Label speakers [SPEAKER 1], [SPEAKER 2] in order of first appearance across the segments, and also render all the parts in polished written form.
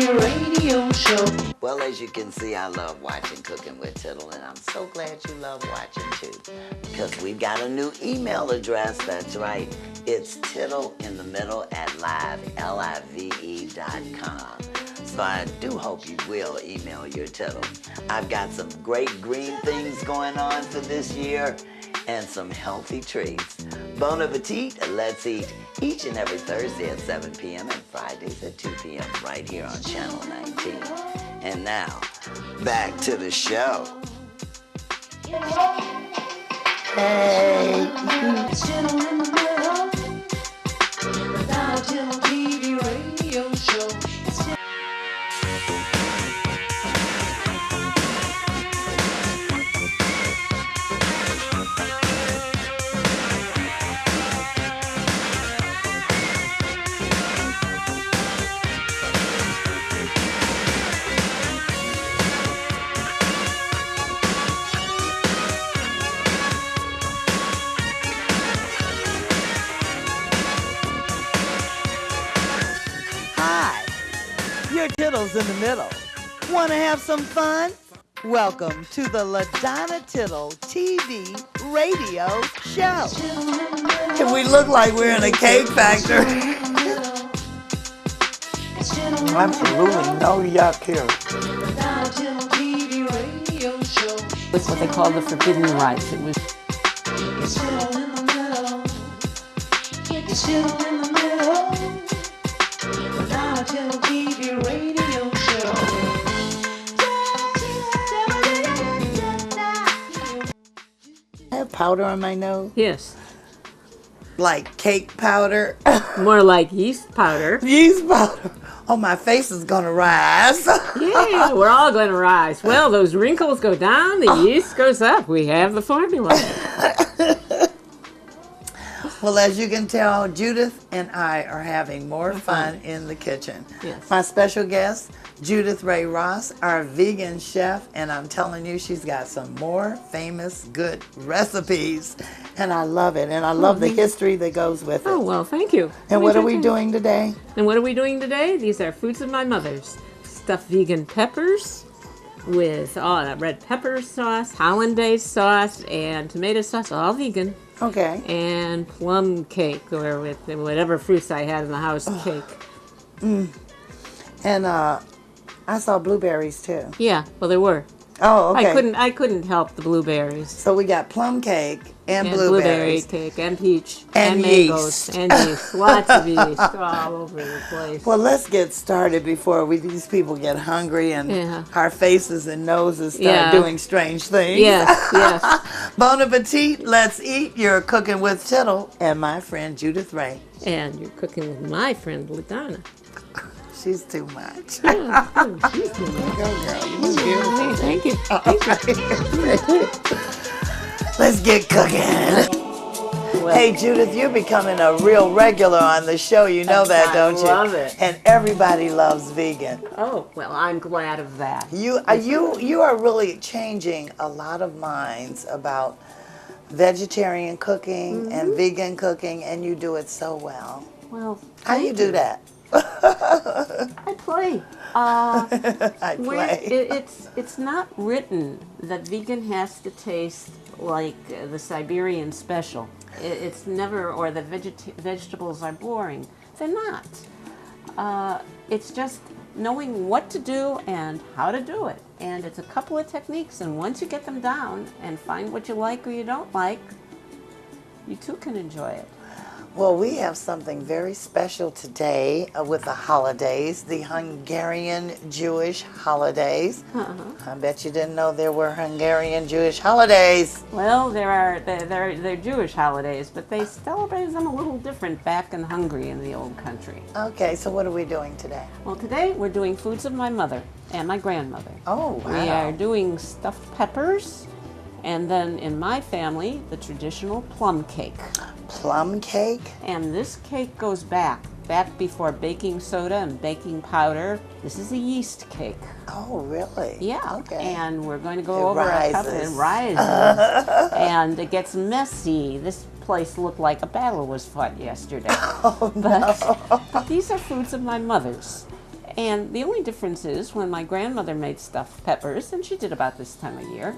[SPEAKER 1] TV radio show.
[SPEAKER 2] Well, as you can see, I love watching Cooking with Tittle, and I'm so glad you love watching too, because we've got a new email address. That's right. It's tittleInTheMiddle@live.com. So I do hope you will email your tittle. I've got some great green things going on for this year and some healthy treats. Bon appetit, let's eat each and every Thursday at 7 p.m. and Fridays at 2 p.m. right here on Channel 19. And now, back to the show. Hey.
[SPEAKER 1] It's Channel in the Middle. Without Channel TV radio show.
[SPEAKER 2] Your tittle's in the middle. Want to have some fun? Welcome to the LaDonna Tittle TV radio show. And we look like we're in a cake factory. Absolutely no yuck here.
[SPEAKER 3] It's what they call the forbidden rice. It was.
[SPEAKER 2] I have powder on my nose.
[SPEAKER 3] Yes.
[SPEAKER 2] Like cake powder.
[SPEAKER 3] More like yeast powder.
[SPEAKER 2] Yeast powder. Oh, my face is going to rise.
[SPEAKER 3] Yeah, we're all going to rise. Well, those wrinkles go down, the yeast goes up. We have the formula.
[SPEAKER 2] Well, as you can tell, Judith and I are having more fun in the kitchen.
[SPEAKER 3] Yes.
[SPEAKER 2] My special guest, Judith Rae Ross, our vegan chef, and I'm telling you, she's got some more famous good recipes, and I love it, and I love the history that goes with it.
[SPEAKER 3] Oh, well, thank you.
[SPEAKER 2] And what are we doing today?
[SPEAKER 3] And what are we doing today? These are foods of my mother's. Stuffed vegan peppers with that red pepper sauce, hollandaise sauce, and tomato sauce, all vegan.
[SPEAKER 2] Okay.
[SPEAKER 3] And plum cake, or with whatever fruits I had in the house, cake.
[SPEAKER 2] And I saw blueberries too.
[SPEAKER 3] Yeah, well, there were.
[SPEAKER 2] Oh, okay.
[SPEAKER 3] I couldn't help the blueberries.
[SPEAKER 2] So we got plum cake and
[SPEAKER 3] blueberry
[SPEAKER 2] blueberries.
[SPEAKER 3] cake and peach
[SPEAKER 2] And
[SPEAKER 3] mangoes
[SPEAKER 2] yeast.
[SPEAKER 3] and yeast. Lots of yeast all over the place.
[SPEAKER 2] Well, let's get started before these people get hungry and our faces and noses start doing strange things.
[SPEAKER 3] Yes, yes.
[SPEAKER 2] Bon appetit. Let's eat. You're cooking with Tittle and my friend Judith Rae.
[SPEAKER 3] And you're cooking with my friend LaDonna.
[SPEAKER 2] She's too much.
[SPEAKER 3] Yeah, she's too much.
[SPEAKER 2] Go, girl. You're beautiful.
[SPEAKER 3] Thank you.
[SPEAKER 2] Let's get cooking.
[SPEAKER 3] Well,
[SPEAKER 2] Hey, Judith, you're becoming a real regular on the show. You know that, don't you?
[SPEAKER 3] I love it.
[SPEAKER 2] And everybody loves vegan.
[SPEAKER 3] Oh, well, I'm glad of that.
[SPEAKER 2] You are really changing a lot of minds about vegetarian cooking and vegan cooking, and you do it so well.
[SPEAKER 3] Well,
[SPEAKER 2] How do you do that?
[SPEAKER 3] I play.
[SPEAKER 2] I play.
[SPEAKER 3] It's not written that vegan has to taste like the Siberian special. It's never, or the vegetables are boring. They're not. It's just knowing what to do and how to do it. And it's a couple of techniques, and once you get them down and find what you like or you don't like, you too can enjoy it.
[SPEAKER 2] Well, we have something very special today with the holidays, the Hungarian Jewish holidays. I bet you didn't know there were Hungarian Jewish holidays.
[SPEAKER 3] Well, they're Jewish holidays, but they celebrated them a little different back in Hungary in the old country.
[SPEAKER 2] Okay, so what are we doing today?
[SPEAKER 3] Well, today we're doing foods of my mother and my grandmother.
[SPEAKER 2] Oh, wow.
[SPEAKER 3] We are doing stuffed peppers, and then in my family, the traditional plum cake.
[SPEAKER 2] Plum cake?
[SPEAKER 3] And this cake goes back before baking soda and baking powder. This is a yeast cake.
[SPEAKER 2] Oh, really?
[SPEAKER 3] Yeah.
[SPEAKER 2] Okay.
[SPEAKER 3] And we're going to go over
[SPEAKER 2] rises.
[SPEAKER 3] a couple. It rises. And it gets messy. This place looked like a battle was fought yesterday.
[SPEAKER 2] Oh, no.
[SPEAKER 3] But these are foods of my mother's. And the only difference is when my grandmother made stuffed peppers, and she did about this time of year,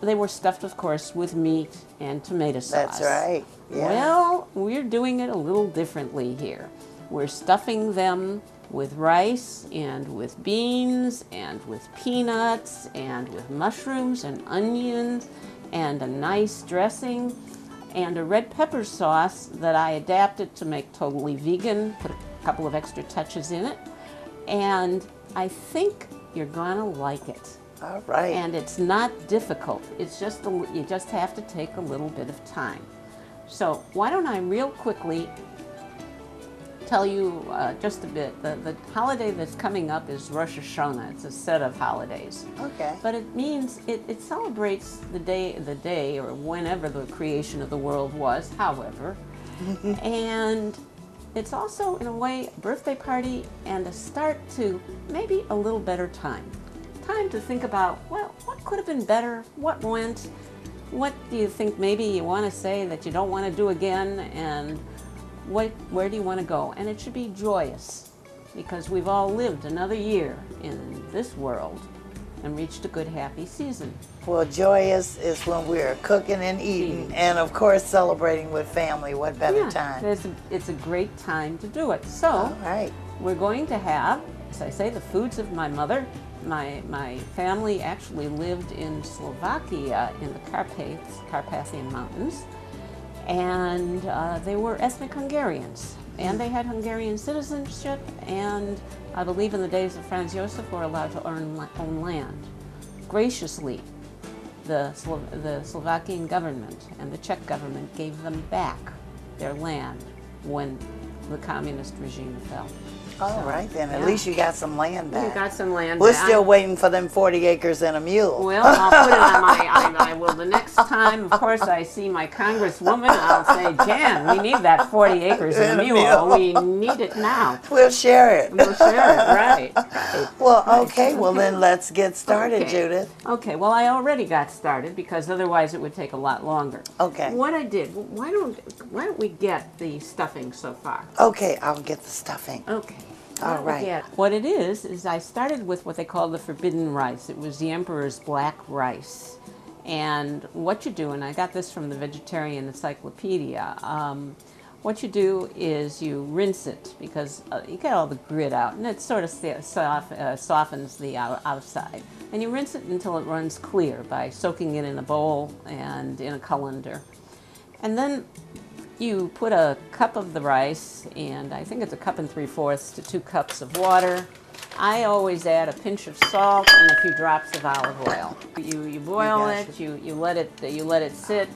[SPEAKER 3] they were stuffed, of course, with meat and tomato sauce.
[SPEAKER 2] That's right. Yeah.
[SPEAKER 3] Well, we're doing it a little differently here. We're stuffing them with rice and with beans and with peanuts and with mushrooms and onions and a nice dressing and a red pepper sauce that I adapted to make totally vegan, put a couple of extra touches in it. And I think you're gonna like it.
[SPEAKER 2] All right.
[SPEAKER 3] And it's not difficult. It's just you just have to take a little bit of time. So why don't I real quickly tell you just a bit. The holiday that's coming up is Rosh Hashanah. It's a set of holidays.
[SPEAKER 2] Okay.
[SPEAKER 3] But it means it celebrates the day or whenever the creation of the world was, however. And it's also, in a way, a birthday party and a start to maybe a little better time. Time to think about, well, what could have been better? What went? What do you think maybe you want to say that you don't want to do again? And where do you want to go? And it should be joyous, because we've all lived another year in this world and reached a good, happy season.
[SPEAKER 2] Well, joyous is when we're cooking and eating, and of course celebrating with family. What better time?
[SPEAKER 3] It's a great time to do it. So
[SPEAKER 2] All right.
[SPEAKER 3] we're going to have, as I say, the foods of my mother. My family actually lived in Slovakia in the Carpathian Mountains, and they were ethnic Hungarians, and they had Hungarian citizenship, and I believe in the days of Franz Josef were allowed to own land. Graciously, the Slovakian government and the Czech government gave them back their land when the communist regime fell.
[SPEAKER 2] All right, then. At
[SPEAKER 3] yeah.
[SPEAKER 2] least you got some land back.
[SPEAKER 3] We got some land
[SPEAKER 2] We're
[SPEAKER 3] back.
[SPEAKER 2] still waiting for them 40 acres and a mule.
[SPEAKER 3] Well, I'll put it on I will. The next time, of course, I see my congresswoman, I'll say, Jan, we need that 40 acres and a mule. We need it now.
[SPEAKER 2] We'll share it.
[SPEAKER 3] We'll share it, right.
[SPEAKER 2] Well, okay. Well, then let's get started,
[SPEAKER 3] Okay.
[SPEAKER 2] Judith.
[SPEAKER 3] Okay, well, I already got started because otherwise it would take a lot longer.
[SPEAKER 2] Okay.
[SPEAKER 3] What I did, why don't we get the stuffing so far?
[SPEAKER 2] Okay, I'll get the stuffing.
[SPEAKER 3] Okay.
[SPEAKER 2] All right.
[SPEAKER 3] Yeah. What it is I started with what they call the forbidden rice. It was the emperor's black rice. And what you do, and I got this from the Vegetarian Encyclopedia, what you do is you rinse it because you get all the grit out, and it sort of softens the outside. And you rinse it until it runs clear by soaking it in a bowl and in a colander. And then you put a cup of the rice, and I think it's a cup and 3/4 to 2 cups of water. I always add a pinch of salt and a few drops of olive oil. You boil it, you let it sit,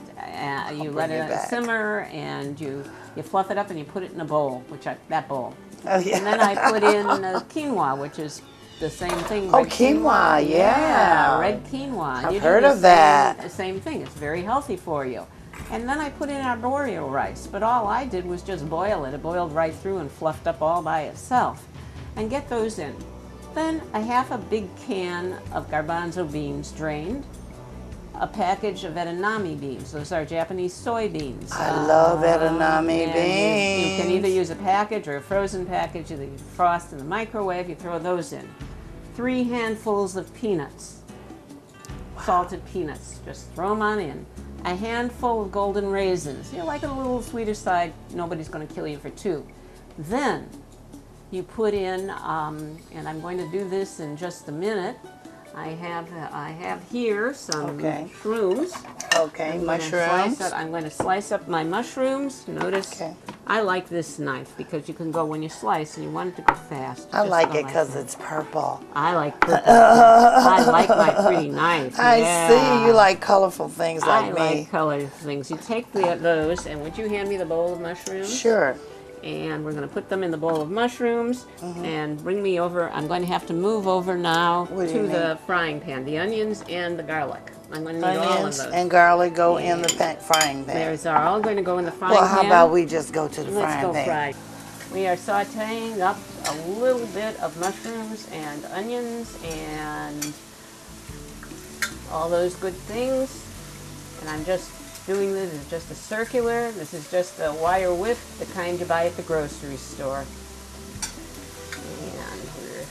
[SPEAKER 3] you let it simmer, and you fluff it up and you put it in a bowl, that bowl.
[SPEAKER 2] Oh, yeah.
[SPEAKER 3] And then I put in quinoa, which is the same thing.
[SPEAKER 2] Oh,
[SPEAKER 3] red
[SPEAKER 2] quinoa, yeah.
[SPEAKER 3] red quinoa.
[SPEAKER 2] I've
[SPEAKER 3] You do
[SPEAKER 2] heard
[SPEAKER 3] the
[SPEAKER 2] of that.
[SPEAKER 3] Same thing. It's very healthy for you. And then I put in arborio rice, but all I did was just boil it. It boiled right through and fluffed up all by itself. And get those in. Then a half a big can of garbanzo beans drained, a package of edamame beans. Those are Japanese soybeans.
[SPEAKER 2] I love edamame
[SPEAKER 3] and
[SPEAKER 2] beans.
[SPEAKER 3] You can either use a package or a frozen package. You frost in the microwave, you throw those in. 3 handfuls of peanuts, salted peanuts. Just throw them on in. A handful of golden raisins. You like it a little sweeter side, nobody's going to kill you for 2. Then you put in, and I'm going to do this in just a minute. I have here some mushrooms.
[SPEAKER 2] Okay, mushrooms.
[SPEAKER 3] I'm going to slice up my mushrooms. Notice,
[SPEAKER 2] Okay.
[SPEAKER 3] I like this knife because you can go when you slice and you want it to go fast.
[SPEAKER 2] I
[SPEAKER 3] Just
[SPEAKER 2] like
[SPEAKER 3] go
[SPEAKER 2] it because
[SPEAKER 3] that.
[SPEAKER 2] it's purple.
[SPEAKER 3] I like purple. I like my pretty knife.
[SPEAKER 2] I see
[SPEAKER 3] yeah.
[SPEAKER 2] you like colorful things like
[SPEAKER 3] I
[SPEAKER 2] me.
[SPEAKER 3] like color things. You take those, and would you hand me the bowl of mushrooms?
[SPEAKER 2] Sure.
[SPEAKER 3] And we're going to put them in the bowl of mushrooms and bring me over. I'm going to have to move over now
[SPEAKER 2] What do
[SPEAKER 3] to
[SPEAKER 2] you
[SPEAKER 3] the frying pan. The onions and the garlic. I'm going to need all of
[SPEAKER 2] Onions
[SPEAKER 3] those.
[SPEAKER 2] and garlic go in the frying pan.
[SPEAKER 3] Those are all going to go in the frying
[SPEAKER 2] Well,
[SPEAKER 3] pan.
[SPEAKER 2] how about we just go to the
[SPEAKER 3] Let's
[SPEAKER 2] frying
[SPEAKER 3] go
[SPEAKER 2] pan?
[SPEAKER 3] fry. We are sauteing up a little bit of mushrooms and onions and all those good things. And I'm just doing this is just a circular. This is just a wire whip, the kind you buy at the grocery store. And we're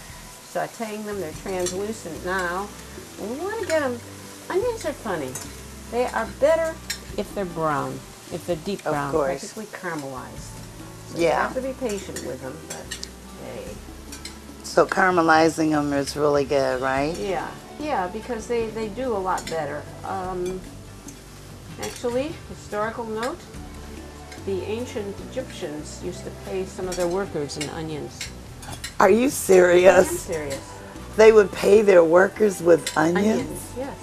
[SPEAKER 3] sauteing them. They're translucent now. And we want to get them, onions are funny. They are better if they're brown, if they're deep brown,
[SPEAKER 2] Of course.
[SPEAKER 3] practically caramelized. So
[SPEAKER 2] Yeah.
[SPEAKER 3] you have to be patient with them, but hey.
[SPEAKER 2] So caramelizing them is really good, right?
[SPEAKER 3] Yeah, because they do a lot better. Actually, historical note, the ancient Egyptians used to pay some of their workers in onions.
[SPEAKER 2] Are you
[SPEAKER 3] I am
[SPEAKER 2] serious?
[SPEAKER 3] serious.
[SPEAKER 2] They would pay their workers with onions?
[SPEAKER 3] Onions, yes.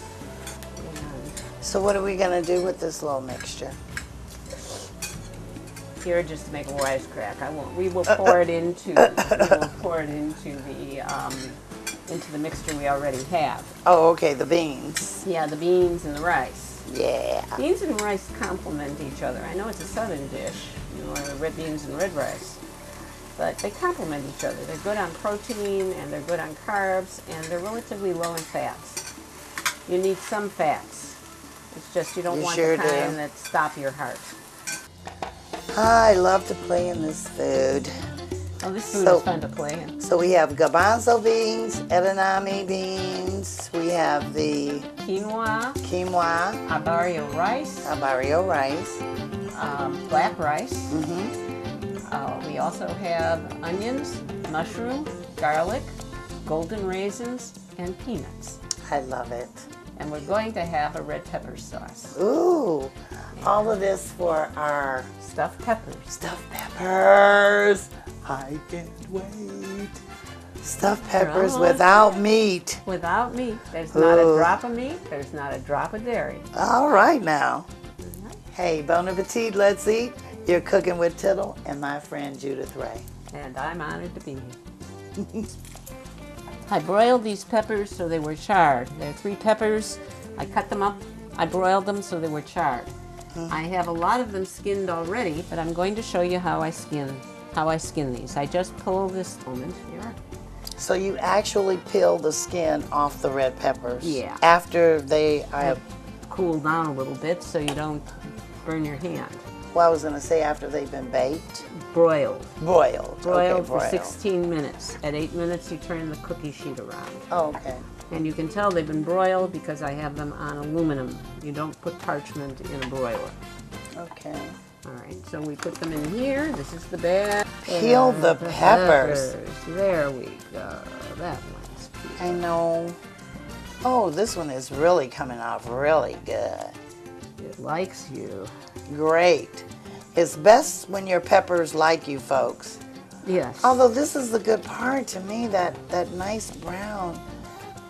[SPEAKER 3] And
[SPEAKER 2] So what are we going to do with this little mixture?
[SPEAKER 3] here, just to make a wisecrack, I won't. We will pour it into. Into the mixture we already have.
[SPEAKER 2] Oh, okay, the beans.
[SPEAKER 3] Yeah, the beans and the rice.
[SPEAKER 2] Yeah.
[SPEAKER 3] Beans and rice complement each other. I know it's a southern dish, the red beans and red rice, but they complement each other. They're good on protein, and they're good on carbs, and they're relatively low in fats. You need some fats. It's just you don't
[SPEAKER 2] You
[SPEAKER 3] want
[SPEAKER 2] sure
[SPEAKER 3] the kind
[SPEAKER 2] do.
[SPEAKER 3] that stop your heart.
[SPEAKER 2] I love to play in this food.
[SPEAKER 3] Oh, this food
[SPEAKER 2] So-
[SPEAKER 3] is fun to play in.
[SPEAKER 2] So we have garbanzo beans, edamame beans, we have the
[SPEAKER 3] Quinoa,
[SPEAKER 2] quinoa,
[SPEAKER 3] arborio rice,
[SPEAKER 2] barrio rice.
[SPEAKER 3] black rice.
[SPEAKER 2] Mm-hmm.
[SPEAKER 3] We also have onions, mushroom, garlic, golden raisins, and peanuts.
[SPEAKER 2] I love it.
[SPEAKER 3] And we're going to have a red pepper sauce.
[SPEAKER 2] Ooh, all of this for our
[SPEAKER 3] Stuffed peppers.
[SPEAKER 2] stuffed peppers. I can't wait. Stuffed peppers
[SPEAKER 3] almost
[SPEAKER 2] without meat.
[SPEAKER 3] Without meat. There's not a
[SPEAKER 2] Ooh.
[SPEAKER 3] drop of meat. There's not a drop of dairy.
[SPEAKER 2] All right now. Hey, bon appetit, let's eat. You're cooking with Tittle and my friend Judith Rae.
[SPEAKER 3] And I'm honored to be here. I broiled these peppers so they were charred. There are 3 peppers. I cut them up. I broiled them so they were charred. I have a lot of them skinned already, but I'm going to show you how I skin these. I just pull this moment here.
[SPEAKER 2] So you actually peel the skin off the red peppers?
[SPEAKER 3] Yeah.
[SPEAKER 2] After they are,
[SPEAKER 3] Cool down a little bit so you don't burn your hand.
[SPEAKER 2] well, I was going to say after they've been baked.
[SPEAKER 3] Broiled.
[SPEAKER 2] Broiled.
[SPEAKER 3] Broiled
[SPEAKER 2] Okay,
[SPEAKER 3] for
[SPEAKER 2] broiled.
[SPEAKER 3] 16 minutes. At 8 minutes, you turn the cookie sheet around.
[SPEAKER 2] Oh, okay.
[SPEAKER 3] And you can tell they've been broiled because I have them on aluminum. You don't put parchment in a broiler.
[SPEAKER 2] Okay.
[SPEAKER 3] All right, so we put them in here. This is the bag.
[SPEAKER 2] Peel
[SPEAKER 3] And
[SPEAKER 2] the peppers.
[SPEAKER 3] There we go. That one's cute.
[SPEAKER 2] I know. Oh, this one is really coming off really good.
[SPEAKER 3] It likes you.
[SPEAKER 2] Great. It's best when your peppers like you, folks.
[SPEAKER 3] Yes.
[SPEAKER 2] Although this is the good part to me, that nice brown.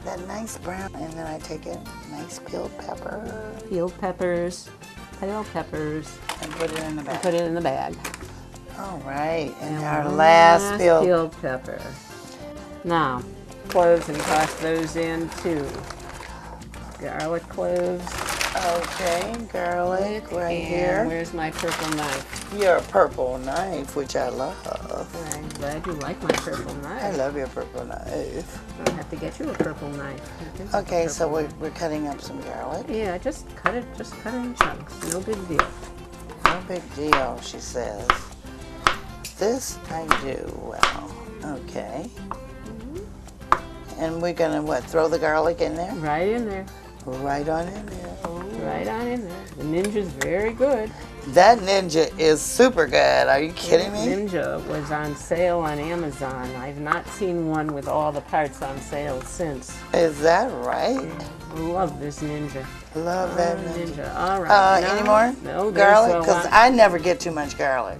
[SPEAKER 2] That nice brown. And then I take a nice peeled pepper
[SPEAKER 3] Peeled peppers, pale peppers,
[SPEAKER 2] and put it in the
[SPEAKER 3] and
[SPEAKER 2] bag.
[SPEAKER 3] put it in the bag.
[SPEAKER 2] All right. And our
[SPEAKER 3] one
[SPEAKER 2] last peeled.
[SPEAKER 3] peeled pepper. Now, cloves, and toss those in too. Garlic cloves.
[SPEAKER 2] Okay, garlic right
[SPEAKER 3] And
[SPEAKER 2] here.
[SPEAKER 3] where's my purple knife?
[SPEAKER 2] Your purple knife, which I love.
[SPEAKER 3] I'm glad you like my purple
[SPEAKER 2] I
[SPEAKER 3] knife.
[SPEAKER 2] love your purple knife.
[SPEAKER 3] I'll have to get you a purple knife. You can have
[SPEAKER 2] Okay,
[SPEAKER 3] a
[SPEAKER 2] so
[SPEAKER 3] purple
[SPEAKER 2] we're cutting up some garlic.
[SPEAKER 3] knife. Yeah, just cut it in chunks. No big deal.
[SPEAKER 2] No big deal, she says. This I do well. Okay. And we're gonna what? Throw the garlic in there?
[SPEAKER 3] Right in there.
[SPEAKER 2] Right on in there.
[SPEAKER 3] Right on in there. The Ninja's very good.
[SPEAKER 2] That Ninja is super good. Are you kidding me?
[SPEAKER 3] Ninja was on sale on Amazon. I've not seen one with all the parts on sale since.
[SPEAKER 2] Is that right?
[SPEAKER 3] Love this Ninja.
[SPEAKER 2] Love that Ninja.
[SPEAKER 3] Ninja. All right.
[SPEAKER 2] Any more?
[SPEAKER 3] No,
[SPEAKER 2] garlic?
[SPEAKER 3] Because
[SPEAKER 2] Because I never get too much garlic.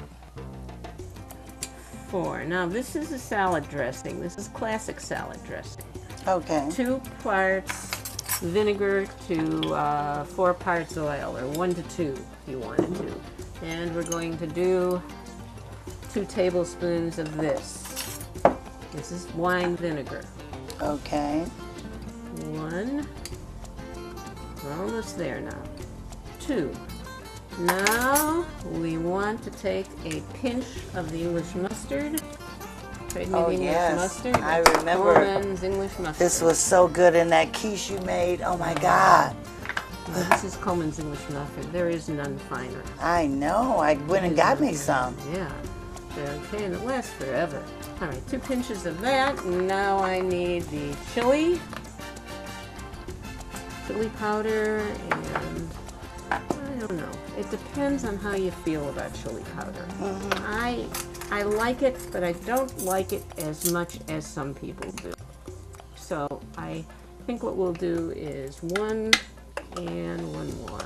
[SPEAKER 3] 4. Now this is a salad dressing. This is classic salad dressing.
[SPEAKER 2] Okay.
[SPEAKER 3] 2 parts vinegar to 4 parts oil, or 1 to 2 if you wanted to. And we're going to do 2 tablespoons of this. This is wine vinegar.
[SPEAKER 2] Okay.
[SPEAKER 3] 1. We're almost there now. 2. Now we want to take a pinch of the English mustard. Trade me
[SPEAKER 2] Oh,
[SPEAKER 3] the English
[SPEAKER 2] yes.
[SPEAKER 3] mustard.
[SPEAKER 2] I
[SPEAKER 3] It's
[SPEAKER 2] remember.
[SPEAKER 3] Coleman's English mustard.
[SPEAKER 2] This was so good in that quiche you made. Oh my God.
[SPEAKER 3] Now, this is Coleman's English mustard. There is none finer.
[SPEAKER 2] I know. I went and got me some.
[SPEAKER 3] Yeah. Okay, and it lasts forever. All right, 2 pinches of that. Now I need the chili powder, and I don't know. It depends on how you feel about chili powder. I like it, but I don't like it as much as some people do. So I think what we'll do is 1 and 1 more.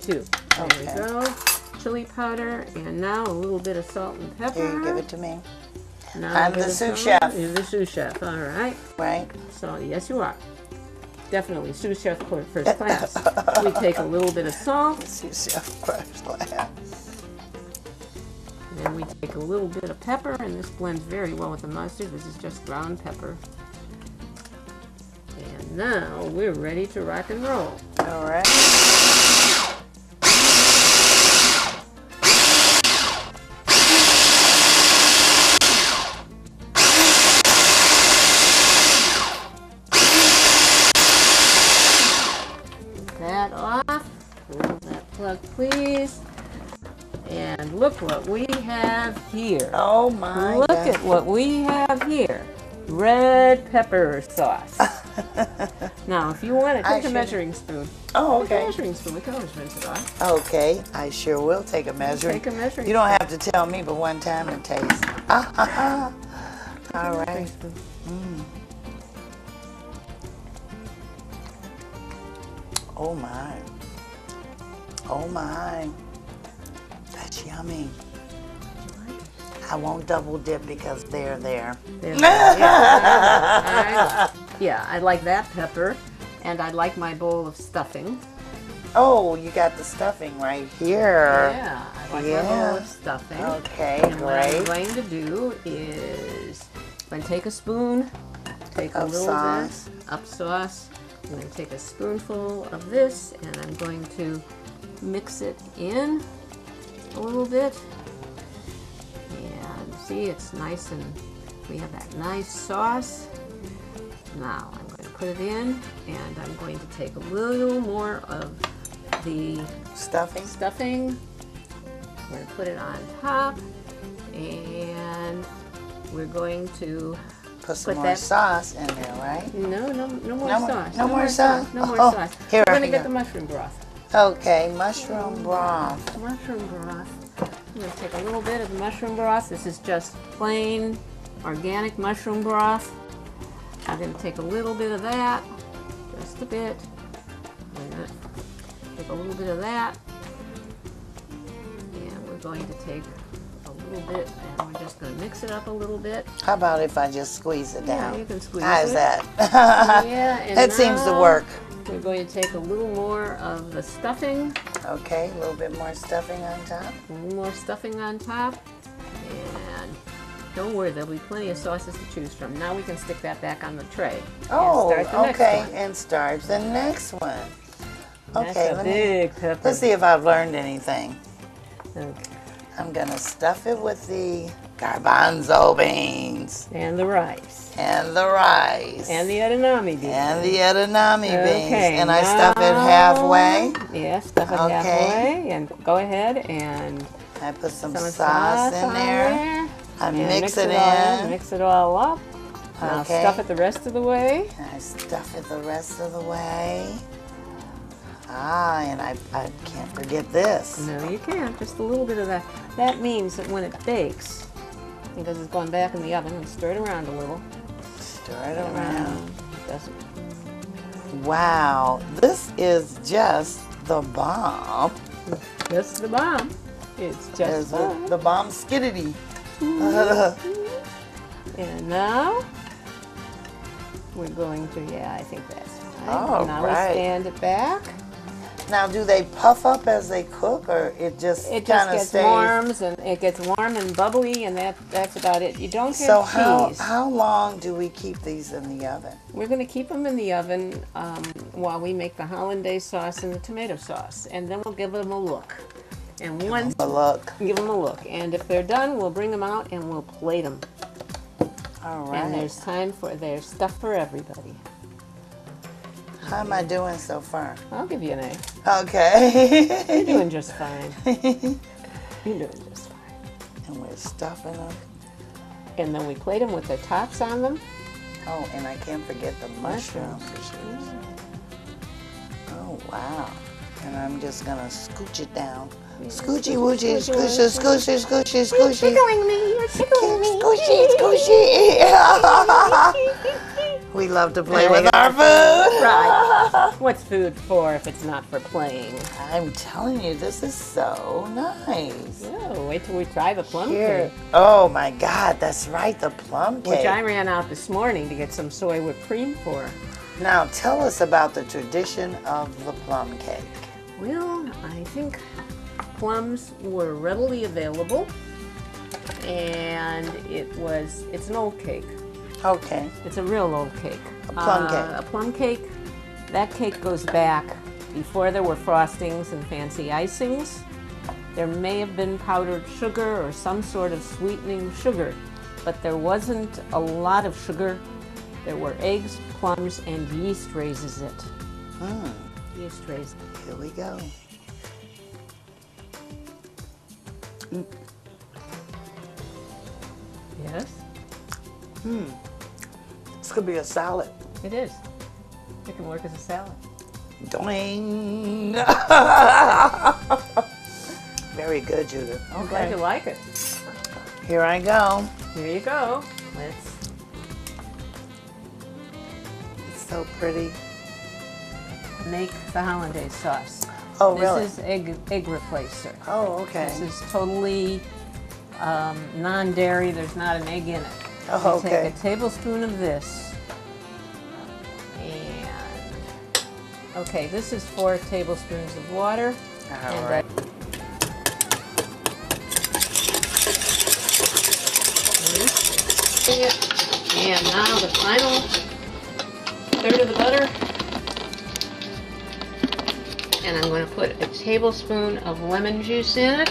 [SPEAKER 3] 2. There we go. Chili powder, and now a little bit of salt and pepper.
[SPEAKER 2] Here, give it to me.
[SPEAKER 3] Now
[SPEAKER 2] I'm the sous chef.
[SPEAKER 3] You're the sous chef, all right.
[SPEAKER 2] Right?
[SPEAKER 3] So, yes, you are. Definitely, sous chef first class. We take a little bit of salt.
[SPEAKER 2] Sous chef first class.
[SPEAKER 3] And then we take a little bit of pepper, and this blends very well with the mustard. This is just ground pepper. And now we're ready to rock and roll.
[SPEAKER 2] All right.
[SPEAKER 3] That off. Pull that plug, please. And look what we have here.
[SPEAKER 2] Oh my
[SPEAKER 3] Look
[SPEAKER 2] God.
[SPEAKER 3] at what we have here. Red pepper sauce. Now, if you want to take a measuring spoon.
[SPEAKER 2] Oh,
[SPEAKER 3] Take a
[SPEAKER 2] okay.
[SPEAKER 3] measuring spoon. We can always rinse it off.
[SPEAKER 2] Okay, I sure will take a measuring.
[SPEAKER 3] Take a measuring
[SPEAKER 2] You don't have to tell me but one time to taste. All right.
[SPEAKER 3] spoon.
[SPEAKER 2] Oh my. Oh my. That's yummy. I won't double dip because they're there.
[SPEAKER 3] There we go. Yeah, I like that pepper, and I like my bowl of stuffing.
[SPEAKER 2] Oh, you got the stuffing right here.
[SPEAKER 3] Yeah, I like my
[SPEAKER 2] Yeah.
[SPEAKER 3] bowl of stuffing.
[SPEAKER 2] Okay,
[SPEAKER 3] And what I'm
[SPEAKER 2] great.
[SPEAKER 3] going to do is, I'm going to take a spoon, take a
[SPEAKER 2] Of
[SPEAKER 3] little
[SPEAKER 2] sauce.
[SPEAKER 3] bit of sauce. I'm going to take a spoonful of this, and I'm going to mix it in a little bit. And see, it's nice, and we have that nice sauce. Now I'm going to put it in, and I'm going to take a little more of the
[SPEAKER 2] Stuffing?
[SPEAKER 3] stuffing. We're going to put it on top, and we're going to
[SPEAKER 2] Put some
[SPEAKER 3] put
[SPEAKER 2] more
[SPEAKER 3] that-
[SPEAKER 2] sauce in there, right?
[SPEAKER 3] no more
[SPEAKER 2] No more-
[SPEAKER 3] sauce.
[SPEAKER 2] no more sauce?
[SPEAKER 3] No more
[SPEAKER 2] Oh,
[SPEAKER 3] sauce.
[SPEAKER 2] here
[SPEAKER 3] We're
[SPEAKER 2] I
[SPEAKER 3] going to get
[SPEAKER 2] go.
[SPEAKER 3] the mushroom broth.
[SPEAKER 2] Okay, mushroom broth.
[SPEAKER 3] Mushroom broth. I'm going to take a little bit of the mushroom broth. This is just plain organic mushroom broth. I'm going to take a little bit of that, just a bit. We're going to take a little bit of that, and we're going to take a little bit, and we're just going to mix it up a little bit.
[SPEAKER 2] How about if I just squeeze it
[SPEAKER 3] Yeah,
[SPEAKER 2] down?
[SPEAKER 3] you can squeeze
[SPEAKER 2] How's
[SPEAKER 3] it.
[SPEAKER 2] that?
[SPEAKER 3] Yeah, and
[SPEAKER 2] That seems to
[SPEAKER 3] now
[SPEAKER 2] work.
[SPEAKER 3] We're going to take a little more of the stuffing,
[SPEAKER 2] Okay, a little bit more stuffing on top.
[SPEAKER 3] a little more stuffing on top, and don't worry, there'll be plenty of sauces to choose from. Now we can stick that back on the tray.
[SPEAKER 2] Oh,
[SPEAKER 3] and start the next
[SPEAKER 2] okay,
[SPEAKER 3] one.
[SPEAKER 2] and start the next one.
[SPEAKER 3] That's
[SPEAKER 2] Okay,
[SPEAKER 3] a big pepper.
[SPEAKER 2] let's see if I've learned anything.
[SPEAKER 3] Okay.
[SPEAKER 2] I'm gonna stuff it with the garbanzo beans
[SPEAKER 3] And the rice.
[SPEAKER 2] and the rice
[SPEAKER 3] And the edamame beans.
[SPEAKER 2] and the edamame beans,
[SPEAKER 3] Okay,
[SPEAKER 2] and I stuff it
[SPEAKER 3] now-
[SPEAKER 2] halfway.
[SPEAKER 3] Yeah, stuff it
[SPEAKER 2] Okay.
[SPEAKER 3] halfway, and go ahead and
[SPEAKER 2] I put some
[SPEAKER 3] some
[SPEAKER 2] sauce in
[SPEAKER 3] on
[SPEAKER 2] there. I
[SPEAKER 3] and
[SPEAKER 2] mix it
[SPEAKER 3] all
[SPEAKER 2] in.
[SPEAKER 3] Mix it all up. Now
[SPEAKER 2] Okay.
[SPEAKER 3] stuff it the rest of the way.
[SPEAKER 2] And I stuff it the rest of the way. Ah, and I can't forget this.
[SPEAKER 3] No, you can't. Just a little bit of that. That means that when it bakes, because it's going back in the oven, and stir it around a little.
[SPEAKER 2] Stir it around.
[SPEAKER 3] It doesn't.
[SPEAKER 2] Wow, this is just the bomb.
[SPEAKER 3] That's the bomb. It's
[SPEAKER 2] It's
[SPEAKER 3] just bomb.
[SPEAKER 2] the bomb skiddity.
[SPEAKER 3] And now we're going to. Yeah, I think that's fine.
[SPEAKER 2] All
[SPEAKER 3] now
[SPEAKER 2] right.
[SPEAKER 3] we stand it back.
[SPEAKER 2] Now, do they puff up as they cook, or it just
[SPEAKER 3] It just
[SPEAKER 2] kind of
[SPEAKER 3] gets
[SPEAKER 2] stays?
[SPEAKER 3] warm and bubbly, and that's about it. You don't get
[SPEAKER 2] So
[SPEAKER 3] cheese.
[SPEAKER 2] how long do we keep these in the oven?
[SPEAKER 3] We're going to keep them in the oven while we make the hollandaise sauce and the tomato sauce, and then we'll give them a look. And once
[SPEAKER 2] But look,
[SPEAKER 3] give them a look, and if they're done, we'll bring them out and we'll plate them.
[SPEAKER 2] all
[SPEAKER 3] And
[SPEAKER 2] right.
[SPEAKER 3] there's stuff for everybody.
[SPEAKER 2] How am I doing so far?
[SPEAKER 3] I'll give you an A.
[SPEAKER 2] Okay.
[SPEAKER 3] You're doing just fine. You're doing just fine.
[SPEAKER 2] And we're stuffing them.
[SPEAKER 3] and then we plate them with the tops on them.
[SPEAKER 2] Oh, and I can't forget the mushrooms. Oh, wow. And I'm just going to scooch it down. Scoochy, woochy, scoochy, scoochy, scoochy, scoochy.
[SPEAKER 3] You're tickling me. You're tickling me.
[SPEAKER 2] Scoochy, scoochy. We love to play with our food.
[SPEAKER 3] Right. What's food for if it's not for playing?
[SPEAKER 2] I'm telling you, this is so nice.
[SPEAKER 3] Oh, wait till we try the plum
[SPEAKER 2] Here.
[SPEAKER 3] cake.
[SPEAKER 2] Oh my God, that's right, the plum cake.
[SPEAKER 3] Which I ran out this morning to get some soy whipped cream for.
[SPEAKER 2] Now tell us about the tradition of the plum cake.
[SPEAKER 3] Well, I think plums were readily available, and it's an old cake.
[SPEAKER 2] Okay.
[SPEAKER 3] It's a real old cake.
[SPEAKER 2] A plum cake.
[SPEAKER 3] A plum cake, that cake goes back before there were frostings and fancy icings. There may have been powdered sugar or some sort of sweetening sugar, but there wasn't a lot of sugar. There were eggs, plums, and yeast raises it. Yeast raises.
[SPEAKER 2] Here we go.
[SPEAKER 3] Yes,
[SPEAKER 2] This could be a salad.
[SPEAKER 3] it is. It can work as a salad.
[SPEAKER 2] Doing. Very good, Judith.
[SPEAKER 3] I'm glad you like it.
[SPEAKER 2] Here I go.
[SPEAKER 3] Here you go. Let's
[SPEAKER 2] It's so pretty.
[SPEAKER 3] make the hollandaise sauce.
[SPEAKER 2] Oh, really?
[SPEAKER 3] This is egg replacer.
[SPEAKER 2] Oh, okay.
[SPEAKER 3] This is totally non-dairy. There's not an egg in it.
[SPEAKER 2] Oh,
[SPEAKER 3] You
[SPEAKER 2] okay.
[SPEAKER 3] take a tablespoon of this, and okay, this is 4 tablespoons of water.
[SPEAKER 2] All
[SPEAKER 3] and
[SPEAKER 2] right.
[SPEAKER 3] And now the final third of the butter. And I'm going to put a tablespoon of lemon juice in it.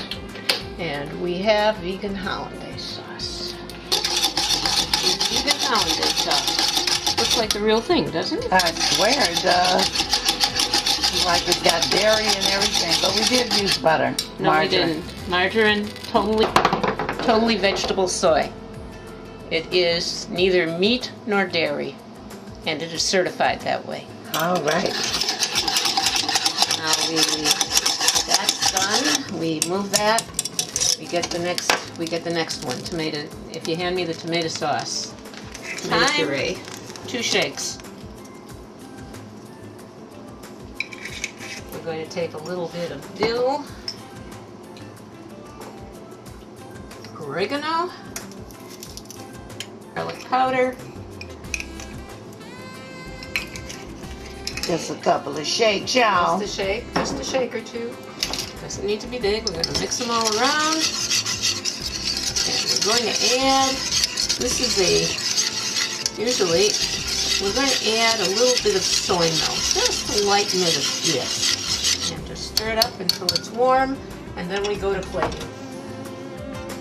[SPEAKER 3] And we have vegan hollandaise sauce. Vegan hollandaise sauce. Looks like the real thing, doesn't it?
[SPEAKER 2] I swear it does. Like it's got dairy and everything, but we did use butter.
[SPEAKER 3] No,
[SPEAKER 2] Margarine.
[SPEAKER 3] we didn't. Margarine, totally vegetable soy. It is neither meat nor dairy, and it is certified that way.
[SPEAKER 2] All right.
[SPEAKER 3] Now that's done. We move that. We get the next one. Tomato. If you hand me the tomato sauce, tomato puree, 2 shakes. We're going to take a little bit of dill, oregano, garlic powder,
[SPEAKER 2] Just a couple of shakes, y'all.
[SPEAKER 3] just a shake or two. Doesn't need to be big. We're going to mix them all around. And we're going to add, usually, we're going to add a little bit of soy milk, just to lighten it a bit. And just stir it up until it's warm, and then we go to plating.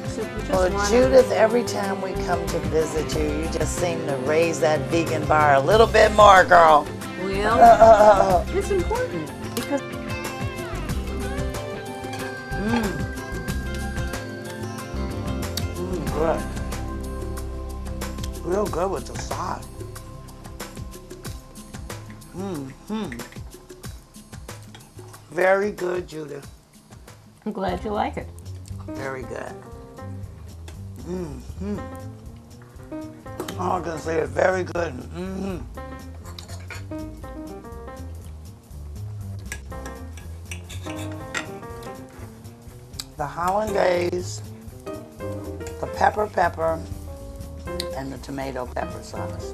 [SPEAKER 3] So we just
[SPEAKER 2] Well,
[SPEAKER 3] want
[SPEAKER 2] Judith, every time we come to visit you, you just seem to raise that vegan bar a little bit more, girl.
[SPEAKER 3] Well, it's important because
[SPEAKER 2] Good. Real good with the sauce. Very good, Judith.
[SPEAKER 3] I'm glad you like it.
[SPEAKER 2] Very good. All I'm gonna say is very good. The hollandaise, the pepper, and the tomato pepper sauce.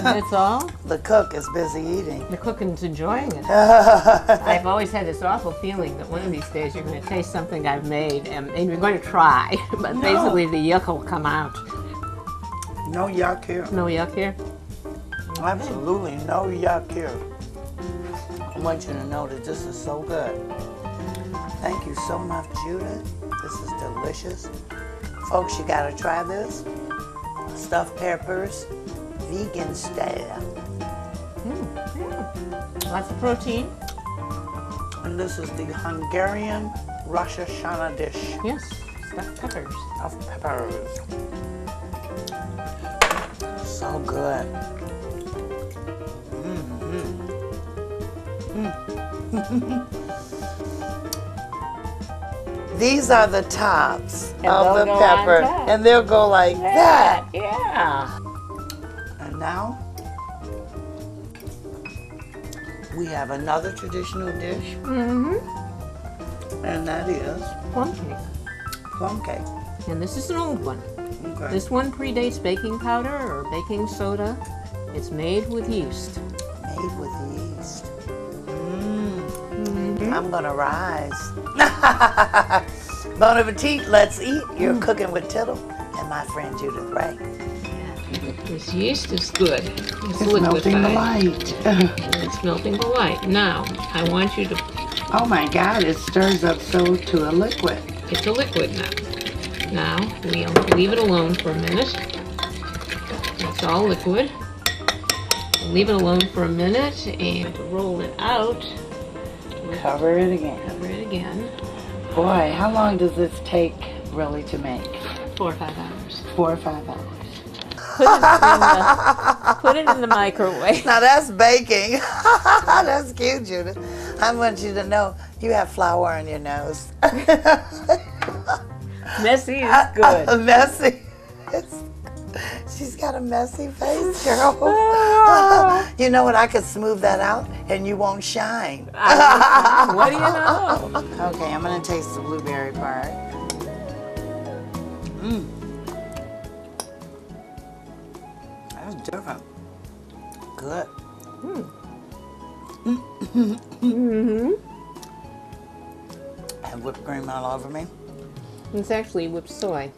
[SPEAKER 3] That's all.
[SPEAKER 2] The cook is busy eating.
[SPEAKER 3] The cooking's enjoying it. I've always had this awful feeling that one of these days you're going to taste something I've made and you're going to try, but basically the yuck will come out.
[SPEAKER 2] No yuck here.
[SPEAKER 3] No yuck here?
[SPEAKER 2] Absolutely no yuck here. I want you to know that this is so good. Thank you so much, Judith. This is delicious. Folks, you gotta try this. Stuffed peppers, vegan style.
[SPEAKER 3] Lots of protein.
[SPEAKER 2] And this is the Hungarian Rosh Hashanah dish.
[SPEAKER 3] Yes. Stuffed peppers.
[SPEAKER 2] Stuffed peppers. So good. These are the tops of the
[SPEAKER 3] they'll go
[SPEAKER 2] pepper,
[SPEAKER 3] on top.
[SPEAKER 2] and they'll go like that.
[SPEAKER 3] Yeah.
[SPEAKER 2] And now we have another traditional dish, and that is
[SPEAKER 3] Plum cake.
[SPEAKER 2] plum cake.
[SPEAKER 3] And this is an old one.
[SPEAKER 2] Okay.
[SPEAKER 3] This one predates baking powder or baking soda. It's made with yeast.
[SPEAKER 2] Made with yeast. I'm gonna rise. Bon appetit, let's eat. You're cooking with Tittle and my friend Judith Rae.
[SPEAKER 3] This yeast is good. It's
[SPEAKER 2] melting the light.
[SPEAKER 3] It's melting the light. Now, I want you to,
[SPEAKER 2] Oh my God, it stirs up so to a liquid.
[SPEAKER 3] it's a liquid now. Now, we'll leave it alone for a minute. It's all liquid. Leave it alone for a minute and roll it out.
[SPEAKER 2] Cover it again.
[SPEAKER 3] Cover it again.
[SPEAKER 2] Boy, how long does this take really to make?
[SPEAKER 3] 4 or 5 hours.
[SPEAKER 2] 4 or 5 hours.
[SPEAKER 3] Put it in the microwave.
[SPEAKER 2] Now that's baking. That's cute, Judith. I want you to know you have flour on your nose.
[SPEAKER 3] Messy is good.
[SPEAKER 2] Messy. She's got a messy face, girl. You know what? I could smooth that out and you won't shine.
[SPEAKER 3] What do you know?
[SPEAKER 2] Okay, I'm gonna taste the blueberry part. That's different. Good. And whipped cream all over me.
[SPEAKER 3] It's actually whipped soy.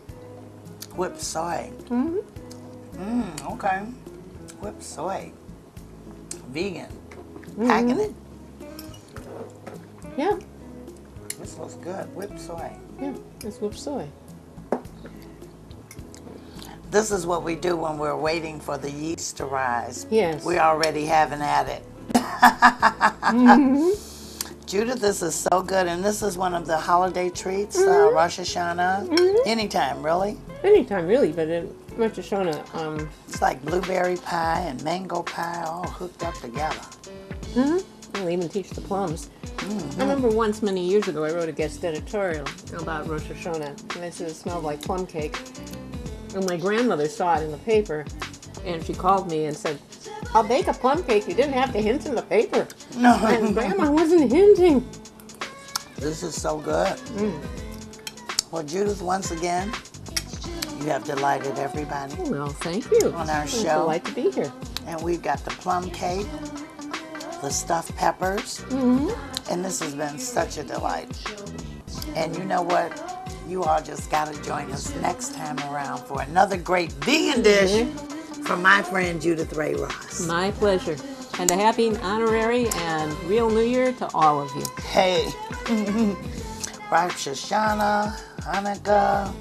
[SPEAKER 2] Whipped soy. Okay. Whipped soy. Vegan. Packing it.
[SPEAKER 3] Yeah,
[SPEAKER 2] This looks good. Whipped soy.
[SPEAKER 3] yeah, it's whipped soy.
[SPEAKER 2] This is what we do when we're waiting for the yeast to rise.
[SPEAKER 3] Yes.
[SPEAKER 2] We're already having at it. Judith, this is so good, and this is one of the holiday treats, Rosh Hashanah. Anytime, really.
[SPEAKER 3] Anytime, really, but in Rosh Hashanah,
[SPEAKER 2] It's like blueberry pie and mango pie all hooked up together.
[SPEAKER 3] I'll even teach the plums. I remember once, many years ago, I wrote a guest editorial about Rosh Hashanah, and I said it smelled like plum cake. And my grandmother saw it in the paper, and she called me and said, I'll bake a plum cake. You didn't have to hint in the paper.
[SPEAKER 2] No.
[SPEAKER 3] And Grandma wasn't hinting.
[SPEAKER 2] This is so good. Well, Judith, once again, you have delighted everybody
[SPEAKER 3] Well, thank you.
[SPEAKER 2] on our
[SPEAKER 3] It's a
[SPEAKER 2] show.
[SPEAKER 3] delight to be here.
[SPEAKER 2] And we've got the plum cake, the stuffed peppers, and this has been such a delight. And you know what? You all just got to join us next time around for another great vegan dish from my friend Judith Rae Ross.
[SPEAKER 3] My pleasure. And a happy honorary and real New Year to all of you.
[SPEAKER 2] Hey, Rosh Hashanah, Hanukkah,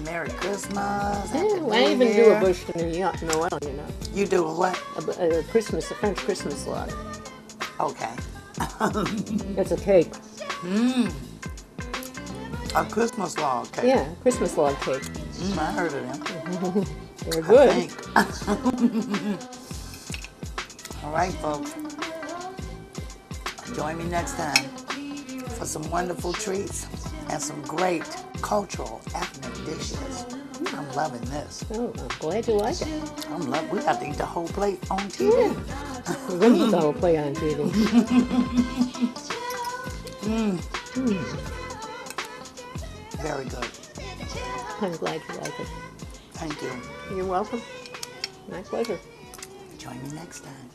[SPEAKER 2] Merry Christmas. Happy
[SPEAKER 3] Yeah,
[SPEAKER 2] New
[SPEAKER 3] I even do
[SPEAKER 2] Year.
[SPEAKER 3] a bush to Noel, you know.
[SPEAKER 2] You do a what?
[SPEAKER 3] A Christmas, a French Christmas log.
[SPEAKER 2] Okay.
[SPEAKER 3] It's a cake.
[SPEAKER 2] A Christmas log cake.
[SPEAKER 3] Yeah, Christmas log cake.
[SPEAKER 2] I heard of them.
[SPEAKER 3] They're
[SPEAKER 2] I
[SPEAKER 3] good.
[SPEAKER 2] think. All right, folks. Join me next time for some wonderful treats and some great cultural ethnic dishes. I'm loving this.
[SPEAKER 3] Oh, I'm glad you like it.
[SPEAKER 2] We got to eat the whole plate on TV.
[SPEAKER 3] We're going to eat the whole plate on TV.
[SPEAKER 2] Very good.
[SPEAKER 3] I'm glad you like it.
[SPEAKER 2] Thank you.
[SPEAKER 3] You're welcome. My pleasure.
[SPEAKER 2] Join me next time.